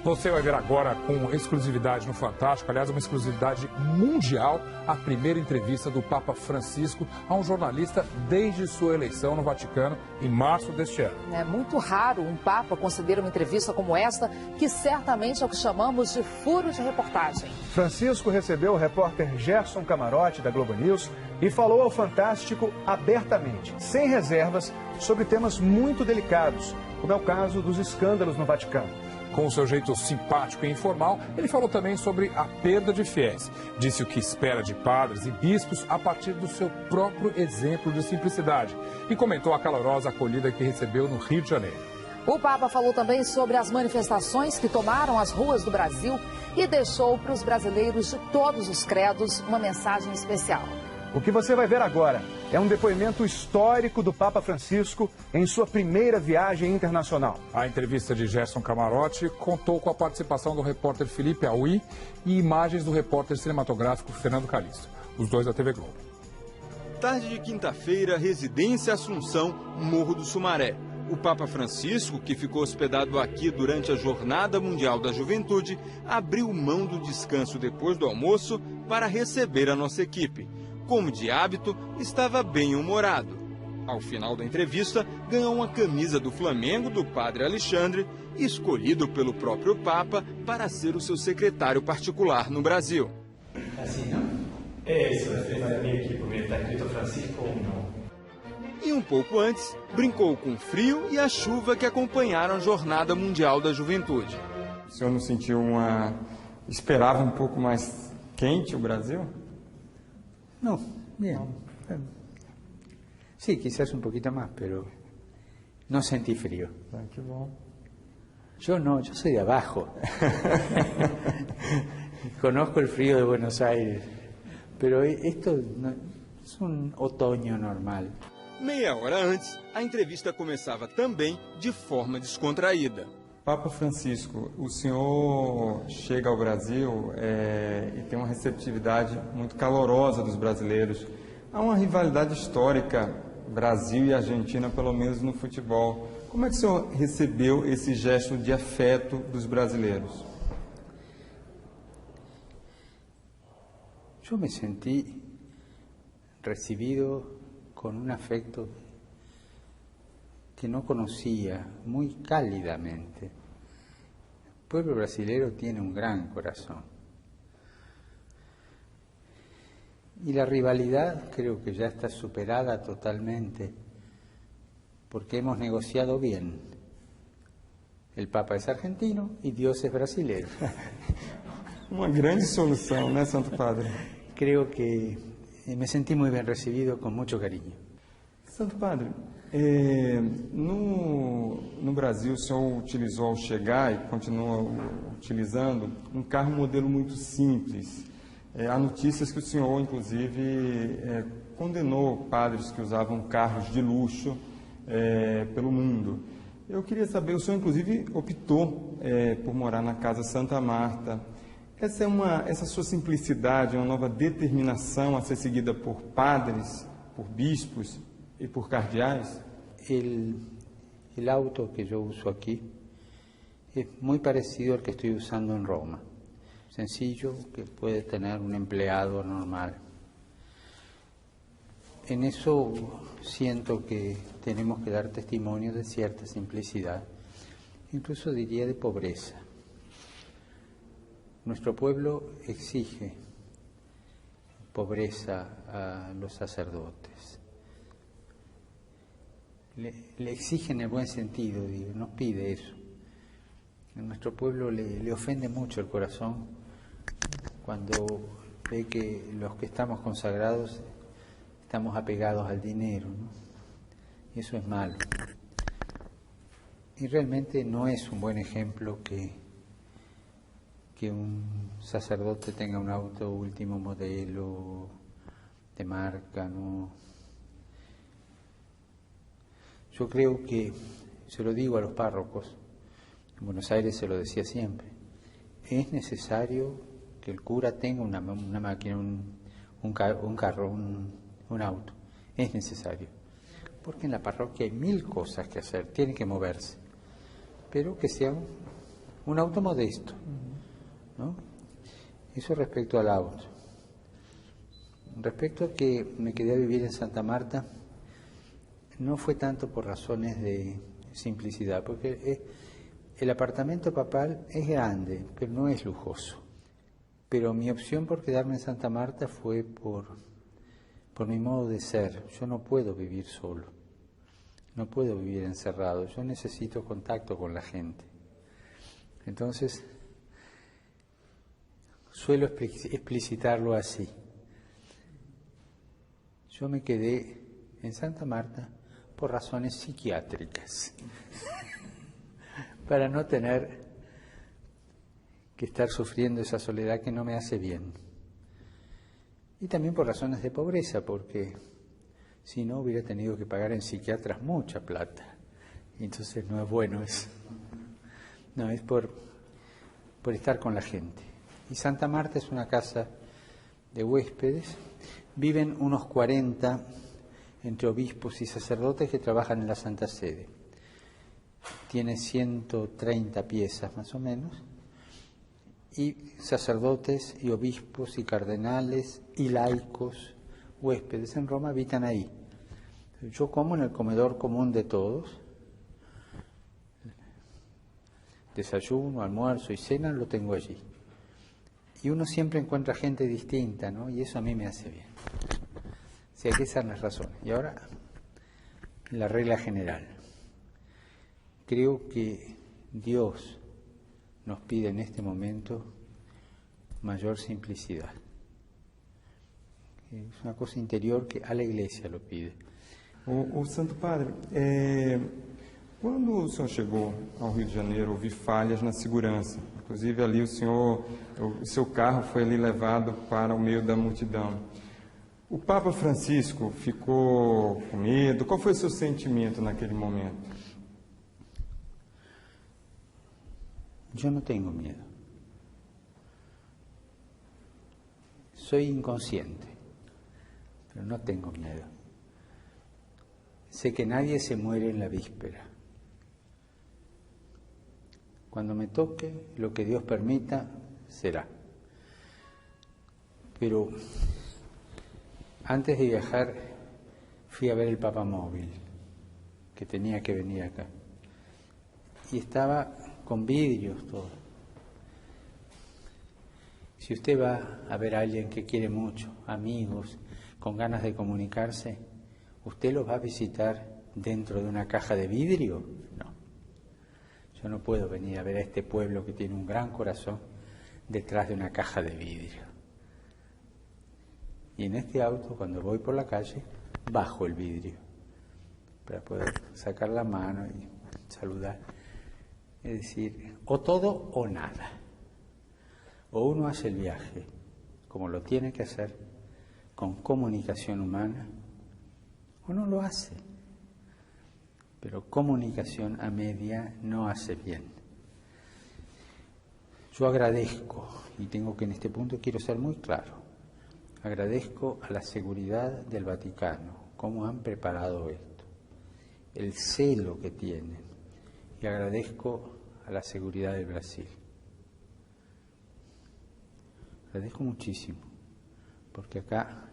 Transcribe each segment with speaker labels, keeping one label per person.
Speaker 1: Você vai ver agora com exclusividade no Fantástico, aliás, uma exclusividade mundial, a primeira entrevista do Papa Francisco a um jornalista desde sua eleição no Vaticano em março deste ano.
Speaker 2: É muito raro um Papa conceder uma entrevista como esta, que certamente é o que chamamos de furo de reportagem.
Speaker 3: Francisco recebeu o repórter Gerson Camarote, da Globo News, e falou ao Fantástico abertamente, sem reservas, sobre temas muito delicados, como é o caso dos escândalos no Vaticano.
Speaker 1: Com o seu jeito simpático e informal, ele falou também sobre a perda de fiéis. Disse o que espera de padres e bispos a partir do seu próprio exemplo de simplicidade. E comentou a calorosa acolhida que recebeu no Rio de Janeiro.
Speaker 2: O Papa falou também sobre as manifestações que tomaram as ruas do Brasil e deixou para os brasileiros de todos os credos uma mensagem especial.
Speaker 3: O que você vai ver agora é um depoimento histórico do Papa Francisco em sua primeira viagem internacional.
Speaker 1: A entrevista de Gerson Camarote contou com a participação do repórter Felipe Aui e imagens do repórter cinematográfico Fernando Calixto, os dois da TV Globo.
Speaker 4: Tarde de quinta-feira, residência Assunção, Morro do Sumaré. O Papa Francisco, que ficou hospedado aqui durante a Jornada Mundial da Juventude, abriu mão do descanso depois do almoço para receber a nossa equipe. Como de hábito, estava bem-humorado. Ao final da entrevista, ganhou uma camisa do Flamengo do padre Alexandre, escolhido pelo próprio Papa para ser o seu secretário particular no Brasil.
Speaker 5: Assim, não? É isso, a minha equipe, porque está escrito Francisco ou não.
Speaker 4: E um pouco antes, brincou com o frio e a chuva que acompanharam a Jornada Mundial da Juventude.
Speaker 6: O senhor não sentiu esperava um pouco mais quente o Brasil?
Speaker 7: No, bien. Sí, quizás un poquito más, pero no sentí frío.
Speaker 6: Qué bueno.
Speaker 7: Yo no, yo soy de abajo. Conozco el frío de Buenos Aires, pero esto no, es un otoño normal.
Speaker 4: Meia hora antes, a entrevista começava também de forma descontraída.
Speaker 6: Papa Francisco, o senhor chega ao Brasil e tem uma receptividade muito calorosa dos brasileiros. Há uma rivalidade histórica, Brasil e Argentina, pelo menos no futebol. Como é que o senhor recebeu esse gesto de afeto dos brasileiros?
Speaker 7: Eu me senti recibido com um afecto que no conocía, muy cálidamente. El pueblo brasileño tiene un gran corazón. Y la rivalidad creo que ya está superada totalmente, porque hemos negociado bien. El Papa es argentino y Dios es brasileño.
Speaker 6: Uma grande solução, né, Santo Padre?
Speaker 7: Creo que me sentí muy bien recibido, con mucho cariño.
Speaker 6: Santo Padre, no Brasil o senhor utilizou ao chegar e continua utilizando um carro modelo muito simples. Há notícias que o senhor, inclusive, condenou padres que usavam carros de luxo pelo mundo. Eu queria saber, o senhor inclusive optou por morar na Casa Santa Marta. Essa sua simplicidade é uma nova determinação a ser seguida por padres, por bispos e por cardeais?
Speaker 7: El auto que yo uso aquí es muy parecido al que estoy usando en Roma. Sencillo, que puede tener un empleado normal. En eso siento que tenemos que dar testimonio de cierta simplicidad, incluso diría de pobreza. Nuestro pueblo exige pobreza a los sacerdotes. Le exige en el buen sentido, digo, nos pide eso. A nuestro pueblo le ofende mucho el corazón cuando ve que los que estamos consagrados estamos apegados al dinero, ¿no? Y eso es malo. Y realmente no es un buen ejemplo que un sacerdote tenga un auto último modelo de marca, ¿no? Yo creo que, se lo digo a los párrocos, en Buenos Aires se lo decía siempre, es necesario que el cura tenga una máquina, un carro, un auto, es necesario, porque en la parroquia hay 1000 cosas que hacer, tiene que moverse, pero que sea un auto modesto, ¿no? Eso respecto al auto. Respecto a que me quedé a vivir en Santa Marta, no fue tanto por razones de simplicidad, porque el apartamento papal es grande, pero no es lujoso. Pero mi opción por quedarme en Santa Marta fue por mi modo de ser. Yo no puedo vivir solo, no puedo vivir encerrado, yo necesito contacto con la gente. Entonces, suelo explicitarlo así. Yo me quedé en Santa Marta por razones psiquiátricas, para no tener que estar sufriendo esa soledad que no me hace bien. Y también por razones de pobreza, porque si no hubiera tenido que pagar en psiquiatras mucha plata. Y entonces no es bueno eso. No, es por estar con la gente. Y Santa Marta es una casa de huéspedes. Viven unos 40 entre obispos y sacerdotes que trabajan en la Santa Sede. Tiene 130 piezas más o menos. Y sacerdotes y obispos y cardenales y laicos, huéspedes en Roma, habitan ahí. Yo como en el comedor común de todos. Desayuno, almuerzo y cena lo tengo allí. Y uno siempre encuentra gente distinta, ¿no? Y eso a mí me hace bien. O sea, que esas son las razones. Y ahora, la regla general. Creo que Dios nos pide en este momento mayor simplicidad. Es una cosa interior que a la Iglesia lo pide.
Speaker 6: O Santo Padre, quando o senhor chegou ao Rio de Janeiro, houve falhas na segurança. Inclusive ali o seu carro foi ali levado para o meio da multidão. O Papa Francisco ficou com medo? Qual foi o seu sentimento naquele momento?
Speaker 7: Yo no tengo miedo. Soy inconsciente, pero no tengo miedo. Sé que nadie se muere en la víspera. Cuando me toque, lo que Dios permita, será. Pero antes de viajar, fui a ver el Papamóvil, que tenía que venir acá. Y estaba con vidrios todo. Si usted va a ver a alguien que quiere mucho, amigos, con ganas de comunicarse, ¿usted los va a visitar dentro de una caja de vidrio? No. Yo no puedo venir a ver a este pueblo que tiene un gran corazón detrás de una caja de vidrio. Y en este auto, cuando voy por la calle, bajo el vidrio para poder sacar la mano y saludar. Es decir, o todo o nada. O uno hace el viaje como lo tiene que hacer, con comunicación humana, o no lo hace. Pero comunicación a media no hace bien. Yo agradezco, y tengo que en este punto quiero ser muy claro, agradezco a la seguridad del Vaticano, cómo han preparado esto, el celo que tienen, y agradezco a la seguridad del Brasil. Agradezco muchísimo, porque acá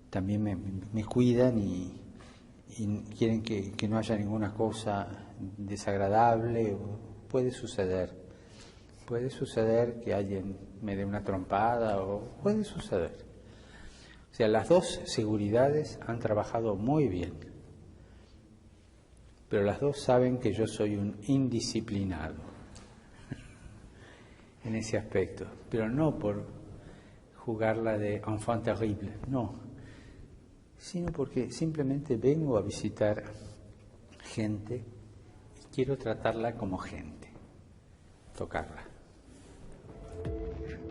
Speaker 7: también me cuidan y quieren que no haya ninguna cosa desagradable. Puede suceder que alguien me dé una trompada, o puede suceder. O sea, las dos seguridades han trabajado muy bien, pero las dos saben que yo soy un indisciplinado en ese aspecto, pero no por jugarla de enfant terrible, no, sino porque simplemente vengo a visitar gente y quiero tratarla como gente, tocarla.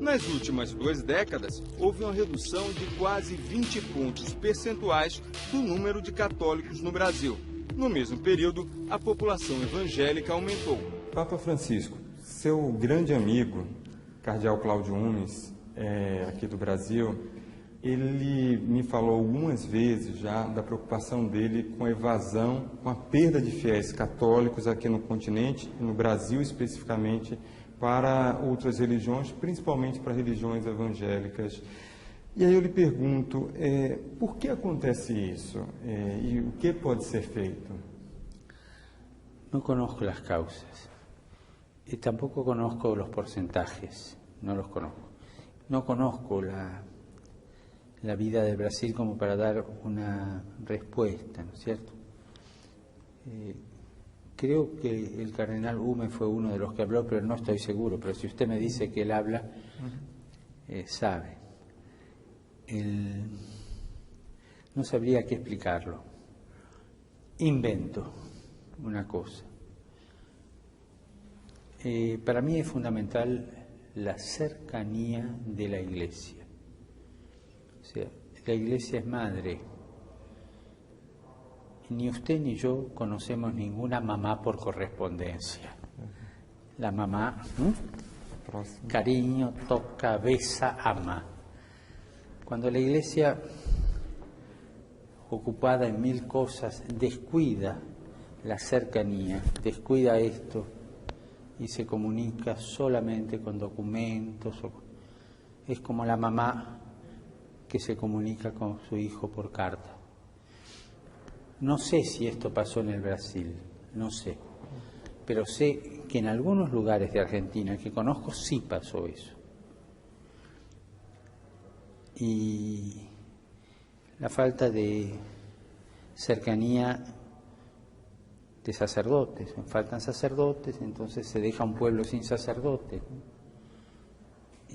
Speaker 4: Nas últimas 2 décadas, houve uma redução de quase 20 pontos percentuais do número de católicos no Brasil. No mesmo período, a população evangélica aumentou.
Speaker 6: Papa Francisco, seu grande amigo, Cardeal Cláudio Umes, aqui do Brasil, ele me falou algumas vezes já da preocupação dele com a evasão, com a perda de fiéis católicos aqui no continente, no Brasil especificamente, para outras religiões, principalmente para religiões evangélicas. E aí eu lhe pergunto, por que acontece isso? E o que pode ser feito?
Speaker 7: No conozco las causas y tampoco conozco los porcentajes, no los conozco. No conozco la vida del Brasil como para dar una respuesta, ¿no es cierto? Creo que el cardenal Hume fue uno de los que habló, pero no estoy seguro. Pero si usted me dice que él habla, sabe. No sabría qué explicarlo. Invento una cosa. Para mí es fundamental la cercanía de la Iglesia. O sea, la Iglesia es madre. Ni usted ni yo conocemos ninguna mamá por correspondencia. La mamá, cariño, toca, besa, ama. Cuando la Iglesia, ocupada en mil cosas, descuida la cercanía, descuida esto y se comunica solamente con documentos, es como la mamá que se comunica con su hijo por carta. No sé si esto pasó en el Brasil, no sé, pero sé que en algunos lugares de Argentina que conozco sí pasó eso. Y la falta de cercanía de sacerdotes, faltan sacerdotes, entonces se deja un pueblo sin sacerdotes, ¿no?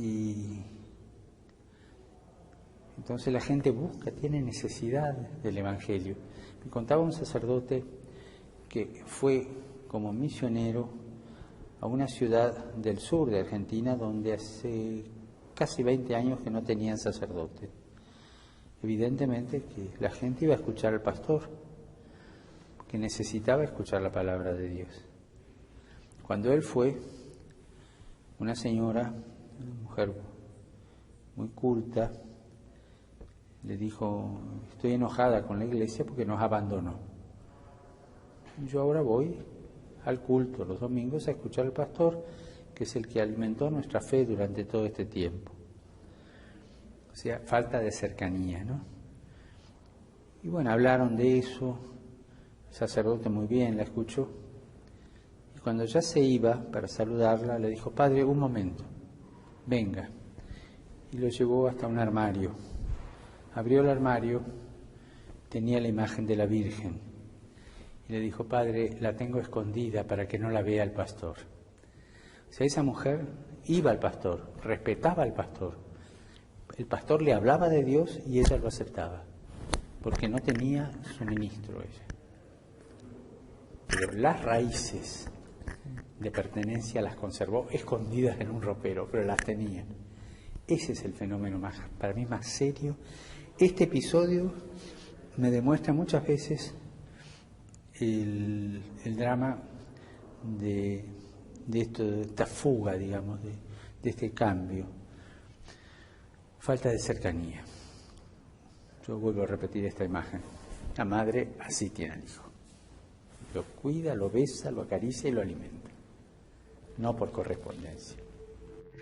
Speaker 7: Y entonces la gente busca, tiene necesidad del Evangelio. Me contaba un sacerdote que fue como misionero a una ciudad del sur de Argentina donde hace casi 20 años que no tenían sacerdote. Evidentemente que la gente iba a escuchar al pastor, que necesitaba escuchar la palabra de Dios. Cuando él fue, una señora, una mujer muy culta, le dijo: estoy enojada con la iglesia porque nos abandonó. Yo ahora voy al culto los domingos a escuchar al pastor, que es el que alimentó nuestra fe durante todo este tiempo. O sea, falta de cercanía, ¿no? Y bueno, hablaron de eso, el sacerdote muy bien la escuchó, y cuando ya se iba para saludarla, le dijo: padre, un momento, venga. Y lo llevó hasta un armario. Abrió el armario, tenía la imagen de la Virgen, y le dijo: padre, la tengo escondida para que no la vea el pastor. O sea, esa mujer iba al pastor, respetaba al pastor. El pastor le hablaba de Dios y ella lo aceptaba, porque no tenía suministro ella. Pero las raíces de pertenencia las conservó escondidas en un ropero, pero las tenían. Ese es el fenómeno más, para mí, más serio. Este episodio me demuestra muchas veces el drama de esta fuga, digamos, de este cambio. Falta de cercanía. Yo vuelvo a repetir esta imagen. La madre así tiene al hijo. Lo cuida, lo besa, lo acaricia y lo alimenta. No por correspondencia.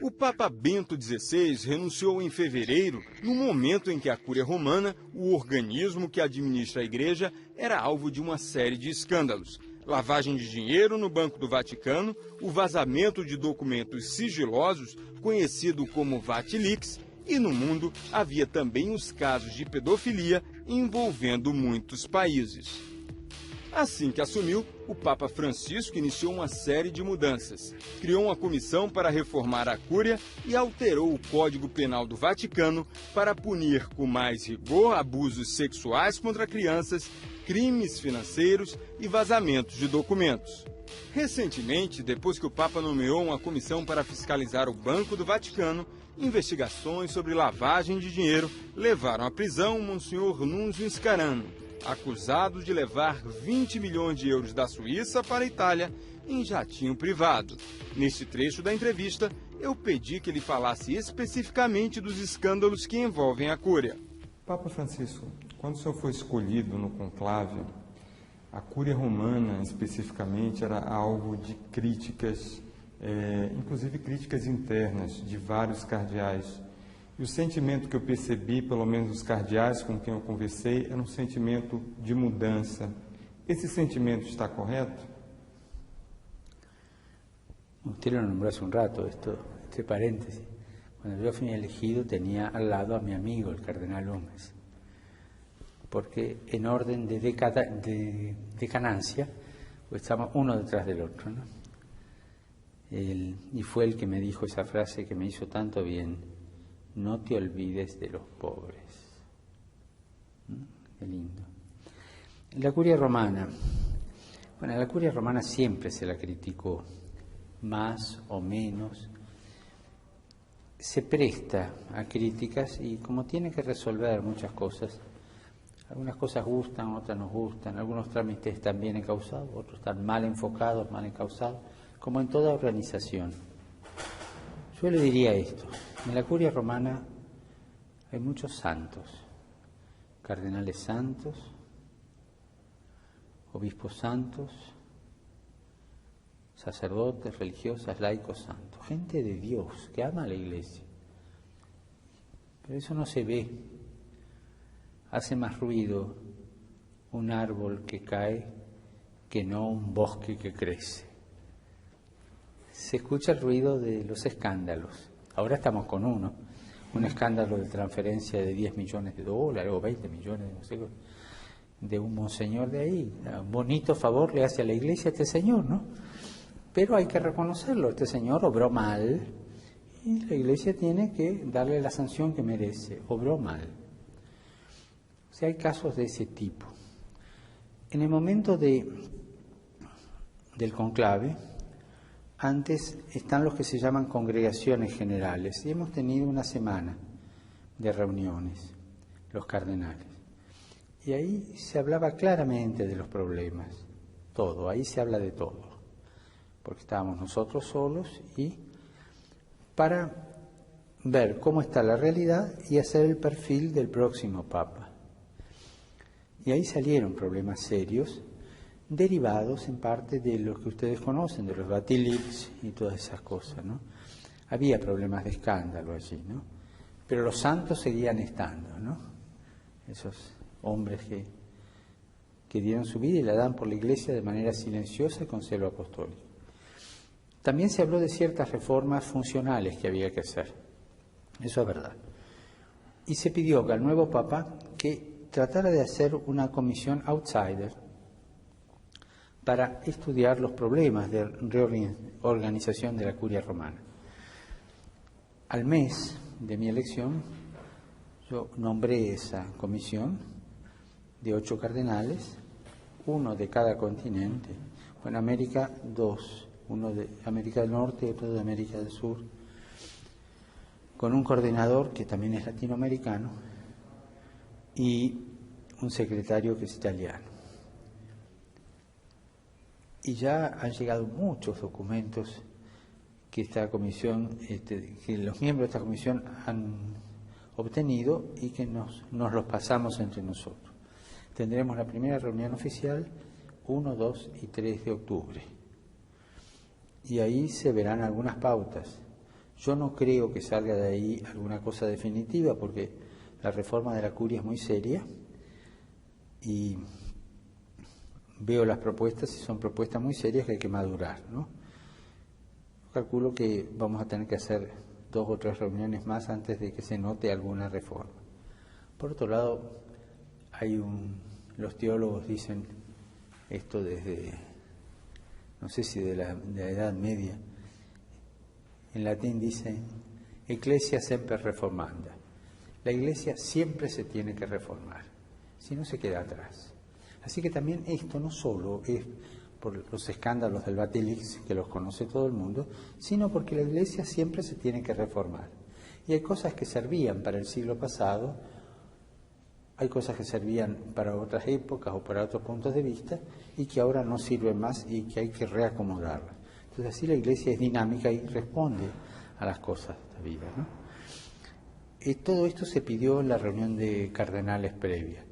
Speaker 4: O Papa Bento XVI renunciou em fevereiro, no momento em que a Cúria Romana, o organismo que administra a Igreja, era alvo de uma série de escândalos. Lavagem de dinheiro no Banco do Vaticano, o vazamento de documentos sigilosos, conhecido como Vatilix, e no mundo havia também os casos de pedofilia envolvendo muitos países. Assim que assumiu, o Papa Francisco iniciou uma série de mudanças. Criou uma comissão para reformar a Cúria e alterou o Código Penal do Vaticano para punir com mais rigor abusos sexuais contra crianças, crimes financeiros e vazamentos de documentos. Recentemente, depois que o Papa nomeou uma comissão para fiscalizar o Banco do Vaticano, investigações sobre lavagem de dinheiro levaram à prisão o Monsenhor Nunzio Scarano, acusado de levar 20 milhões de euros da Suíça para a Itália, em jatinho privado. Nesse trecho da entrevista, eu pedi que ele falasse especificamente dos escândalos que envolvem a Cúria.
Speaker 6: Papa Francisco, quando o senhor foi escolhido no conclave, a Cúria Romana, especificamente, era alvo de críticas, inclusive críticas internas de vários cardeais. E o sentimento que eu percebi, pelo menos dos cardeais com quem eu conversei, era um sentimento de mudança. Esse sentimento está correto?
Speaker 7: Usted lo nombró hace un rato, este paréntesis. Cuando yo fui elegido tenía al lado a mi amigo, el cardenal Gómez, porque en orden de decanancia, pues estamos uno detrás del otro, ¿no? Y fue el que me dijo esa frase que me hizo tanto bien: no te olvides de los pobres. Qué lindo. La Curia Romana. Bueno, a la Curia Romana siempre se la criticó, más o menos. Se presta a críticas y como tiene que resolver muchas cosas, algunas cosas gustan, otras no gustan, algunos trámites están bien encausados, otros están mal enfocados, mal encausados, como en toda organización. Yo le diría esto: en la Curia Romana hay muchos santos, cardenales santos, obispos santos, sacerdotes, religiosas, laicos santos, gente de Dios que ama a la Iglesia. Pero eso no se ve. Hace más ruido un árbol que cae que no un bosque que crece. Se escucha el ruido de los escándalos. Ahora estamos con un escándalo de transferencia de $10 millones o 20 millones, no sé, de un monseñor de ahí. Un bonito favor le hace a la Iglesia este señor, ¿no? Pero hay que reconocerlo, este señor obró mal y la Iglesia tiene que darle la sanción que merece, obró mal. O sea, hay casos de ese tipo. En el momento del conclave, antes están los que se llaman congregaciones generales y hemos tenido una semana de reuniones, los cardenales. Y ahí se hablaba claramente de los problemas, todo, ahí se habla de todo. Porque estábamos nosotros solos y para ver cómo está la realidad y hacer el perfil del próximo Papa. Y ahí salieron problemas serios, derivados en parte de lo que ustedes conocen, de los Batilix y todas esas cosas, ¿no? Había problemas de escándalo allí, ¿no? Pero los santos seguían estando, ¿no? Esos hombres que dieron su vida y la dan por la Iglesia de manera silenciosa y con celo apostólico. También se habló de ciertas reformas funcionales que había que hacer. Eso es verdad. Y se pidió al nuevo Papa que tratara de hacer una comisión outsider para estudiar los problemas de reorganización de la Curia Romana. Al mes de mi elección, yo nombré esa comisión de 8 cardenales, uno de cada continente. En América, 2. Uno de América del Norte y otro de América del Sur, con un coordinador que también es latinoamericano y un secretario que es italiano. Y ya han llegado muchos documentos que esta comisión, que los miembros de esta comisión han obtenido y que nos los pasamos entre nosotros. Tendremos la primera reunión oficial 1, 2 y 3 de octubre. Y ahí se verán algunas pautas. Yo no creo que salga de ahí alguna cosa definitiva porque la reforma de la Curia es muy seria y veo las propuestas y son propuestas muy serias que hay que madurar, ¿no? Calculo que vamos a tener que hacer 2 o 3 reuniones más antes de que se note alguna reforma. Por otro lado, los teólogos dicen esto desde, no sé si de la Edad Media, en latín dice, Ecclesia semper reformanda. La Iglesia siempre se tiene que reformar, si no se queda atrás. Así que también esto no solo es por los escándalos del Batilix, que los conoce todo el mundo, sino porque la Iglesia siempre se tiene que reformar. Y hay cosas que servían para el siglo pasado hay cosas que servían para otras épocas o para otros puntos de vista y que ahora no sirven más y que hay que reacomodarlas. Entonces así la Iglesia es dinámica y responde a las cosas de la vida, ¿no? Y todo esto se pidió en la reunión de cardenales previa.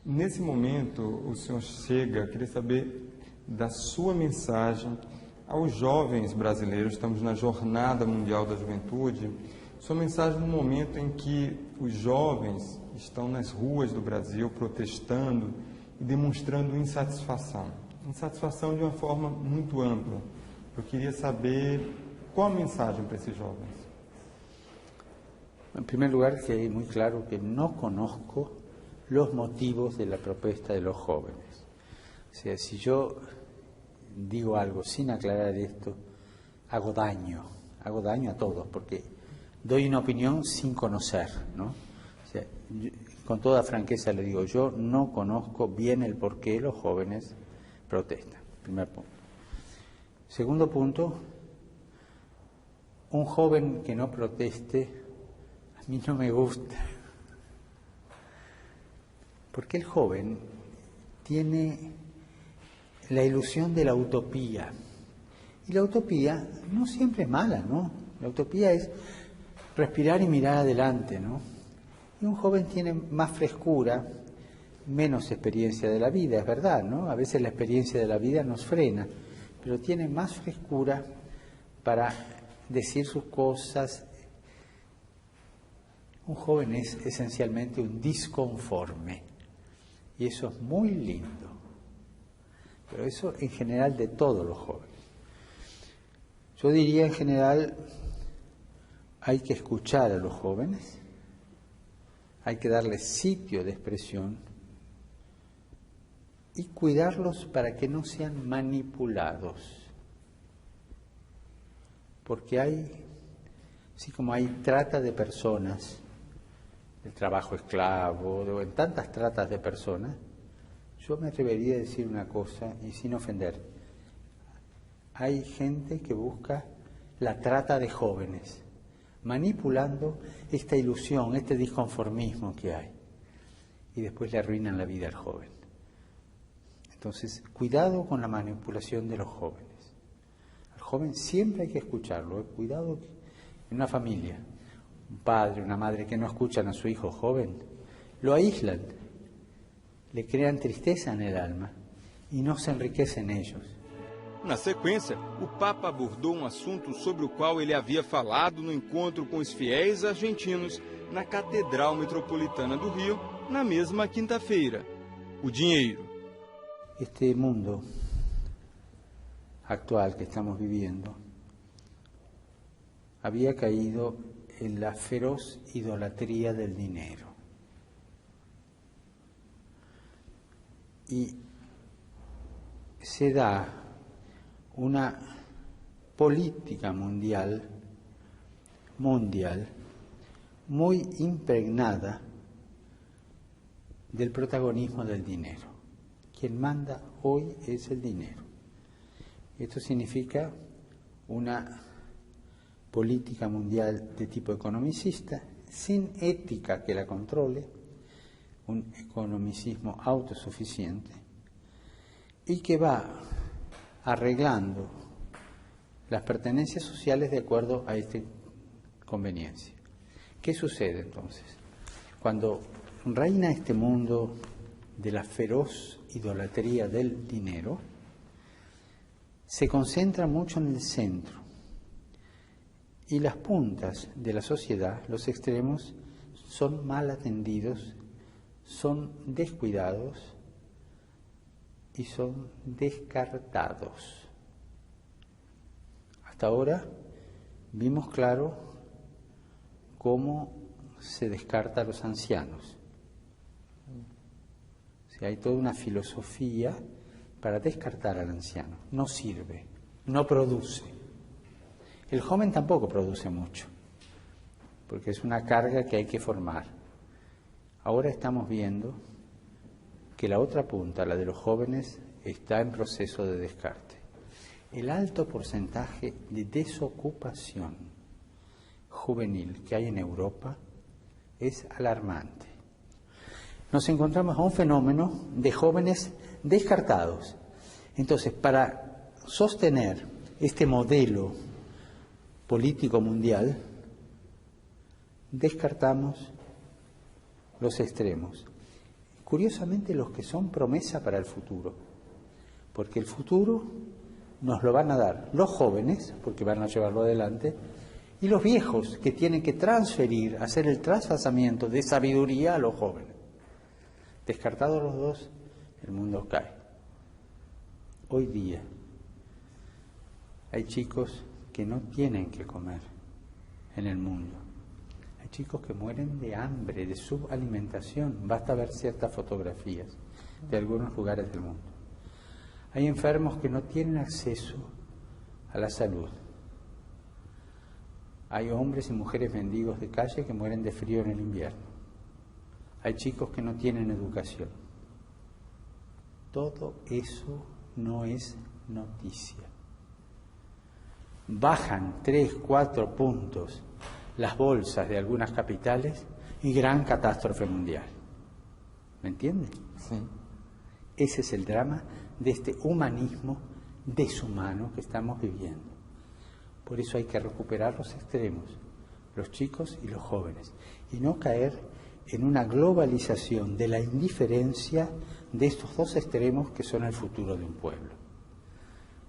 Speaker 6: Nesse momento, o senhor chega, queria saber da sua mensagem aos jovens brasileiros. Estamos na Jornada Mundial da Juventude. Sua mensagem no momento em que os jovens estão nas ruas do Brasil protestando e demonstrando insatisfação. Insatisfação de uma forma muito ampla. Eu queria saber qual a mensagem para esses jovens.
Speaker 7: En primer lugar, que hay muy claro que no conozco los motivos de la protesta de los jóvenes. O sea, si yo digo algo sin aclarar esto, hago daño a todos, porque doy una opinión sin conocer, ¿no? O sea, con toda franqueza le digo, yo no conozco bien el por qué los jóvenes protestan. Primer punto. Segundo punto, un joven que no proteste, a mí no me gusta. Porque el joven tiene la ilusión de la utopía. Y la utopía no siempre es mala, ¿no? La utopía es respirar y mirar adelante, ¿no? Y un joven tiene más frescura, menos experiencia de la vida, es verdad, ¿no? A veces la experiencia de la vida nos frena, pero tiene más frescura para decir sus cosas. Un joven es esencialmente un disconforme. Y eso es muy lindo, pero eso en general de todos los jóvenes. Yo diría en general, hay que escuchar a los jóvenes, hay que darles sitio de expresión y cuidarlos para que no sean manipulados. Porque hay, así como hay trata de personas, el trabajo esclavo, o en tantas tratas de personas, yo me atrevería a decir una cosa, y sin ofender. Hay gente que busca la trata de jóvenes, manipulando esta ilusión, este disconformismo que hay, y después le arruinan la vida al joven. Entonces, cuidado con la manipulación de los jóvenes. Al joven siempre hay que escucharlo, cuidado en una familia. Un padre, una madre que no escuchan a su hijo joven, lo aíslan, le crean tristeza en el alma y no se enriquecen ellos.
Speaker 4: Na sequência, o Papa abordou um assunto sobre o qual ele havia falado no encontro com os fiéis argentinos na Catedral Metropolitana do Rio, na mesma quinta-feira: o dinheiro.
Speaker 7: Este mundo actual que estamos viviendo había caído en la feroz idolatría del dinero. Y se da una política mundial muy impregnada del protagonismo del dinero. Quien manda hoy es el dinero. Esto significa una política mundial de tipo economicista, sin ética que la controle, un economicismo autosuficiente, y que va arreglando las pertenencias sociales de acuerdo a esta conveniencia. ¿Qué sucede entonces? Cuando reina este mundo de la feroz idolatría del dinero, se concentra mucho en el centro. Y las puntas de la sociedad, los extremos, son mal atendidos, son descuidados y son descartados. Hasta ahora vimos claro cómo se descarta a los ancianos. O sea, hay toda una filosofía para descartar al anciano. No sirve, no produce. El joven tampoco produce mucho, porque es una carga que hay que formar. Ahora estamos viendo que la otra punta, la de los jóvenes, está en proceso de descarte. El alto porcentaje de desocupación juvenil que hay en Europa es alarmante. nos encontramos a un fenómeno de jóvenes descartados. Entonces, para sostener este modelo político mundial, descartamos los extremos. Curiosamente, los que son promesa para el futuro, porque el futuro nos lo van a dar los jóvenes, porque van a llevarlo adelante, y los viejos, que tienen que transferir, hacer el trasvasamiento de sabiduría a los jóvenes. Descartados los dos, el mundo cae. Hoy día hay chicos que no tienen que comer en el mundo. Hay chicos que mueren de hambre, de subalimentación. Basta ver ciertas fotografías de algunos lugares del mundo. Hay enfermos que no tienen acceso a la salud. Hay hombres y mujeres mendigos de calle que mueren de frío en el invierno. Hay chicos que no tienen educación. Todo eso no es noticia. Bajan 3, 4 puntos las bolsas de algunas capitales y gran catástrofe mundial. ¿Me entiende?
Speaker 6: Sí.
Speaker 7: Ese es el drama de este humanismo deshumano que estamos viviendo. Por eso hay que recuperar los extremos, los chicos y los jóvenes, y no caer en una globalización de la indiferencia de estos dos extremos que son el futuro de un pueblo.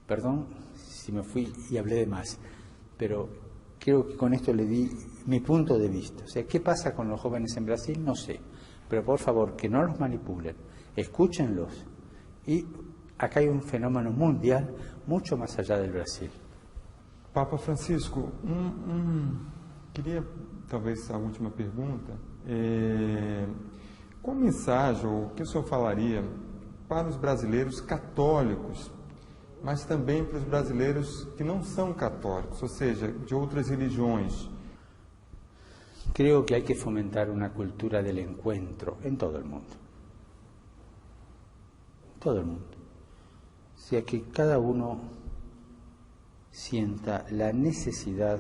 Speaker 7: Perdón si me fui y hablé de más, pero creo que con esto le di mi punto de vista. O sea, ¿qué pasa con los jóvenes en Brasil? No sé, pero por favor, que no los manipulen, escúchenlos. Y acá hay un fenómeno mundial mucho más allá del Brasil.
Speaker 6: Papa Francisco, queria talvez a última pergunta. Qual mensagem, ou o que o senhor falaria para os brasileiros católicos, mas também para os brasileiros que não são católicos, ou seja, de outras religiões?
Speaker 7: Creo que hay que fomentar una cultura del encuentro en todo el mundo. Todo el mundo. O sea, que cada uno sienta la necesidad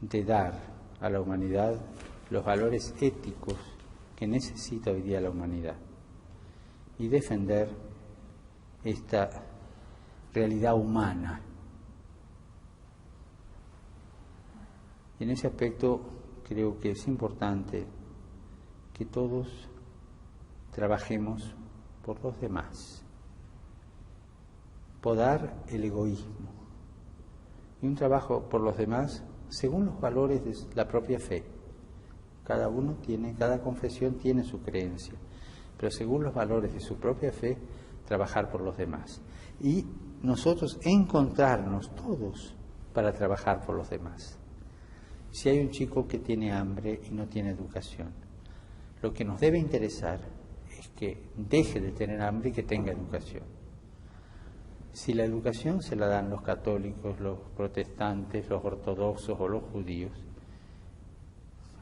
Speaker 7: de dar a la humanidad los valores éticos que necesita hoy día la humanidad y defender esta realidad humana. Y en ese aspecto creo que es importante que todos trabajemos por los demás, podar el egoísmo y un trabajo por los demás según los valores de la propia fe. Cada confesión tiene su creencia, pero según los valores de su propia fe, trabajar por los demás. Y nosotros encontrarnos todos para trabajar por los demás. Si hay un chico que tiene hambre y no tiene educación, lo que nos debe interesar es que deje de tener hambre y que tenga educación. Si la educación se la dan los católicos, los protestantes, los ortodoxos o los judíos,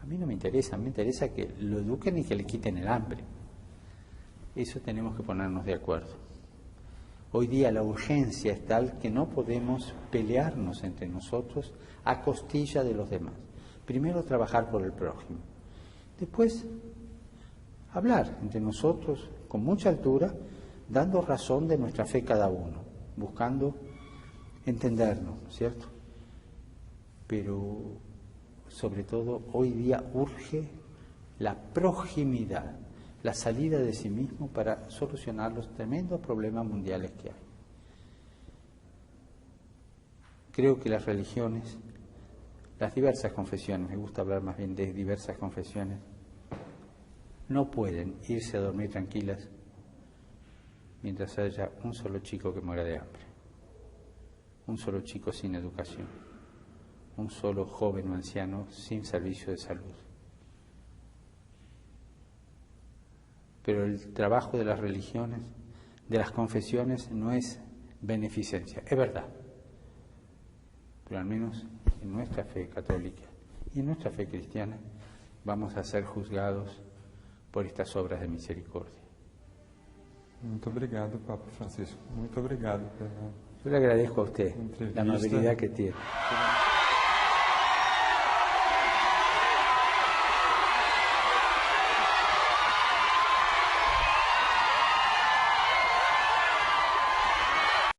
Speaker 7: a mí no me interesa, me interesa que lo eduquen y que le quiten el hambre. Eso tenemos que ponernos de acuerdo. Hoy día la urgencia es tal que no podemos pelearnos entre nosotros a costilla de los demás. Primero trabajar por el prójimo. Después hablar entre nosotros con mucha altura, dando razón de nuestra fe cada uno, buscando entendernos, ¿cierto? Pero sobre todo hoy día urge la proximidad, la salida de sí mismo para solucionar los tremendos problemas mundiales que hay. Creo que las religiones, las diversas confesiones, me gusta hablar más bien de diversas confesiones, no pueden irse a dormir tranquilas mientras haya un solo chico que muera de hambre, un solo chico sin educación, un solo joven o anciano sin servicio de salud. Pero el trabajo de las religiones, de las confesiones, no es beneficencia, es verdad. Pero al menos en nuestra fe católica y en nuestra fe cristiana vamos a ser juzgados por estas obras de misericordia.
Speaker 6: Muito obrigado, Papa Francisco. Muito obrigado.
Speaker 7: Yo le agradezco a usted la amabilidad que tiene.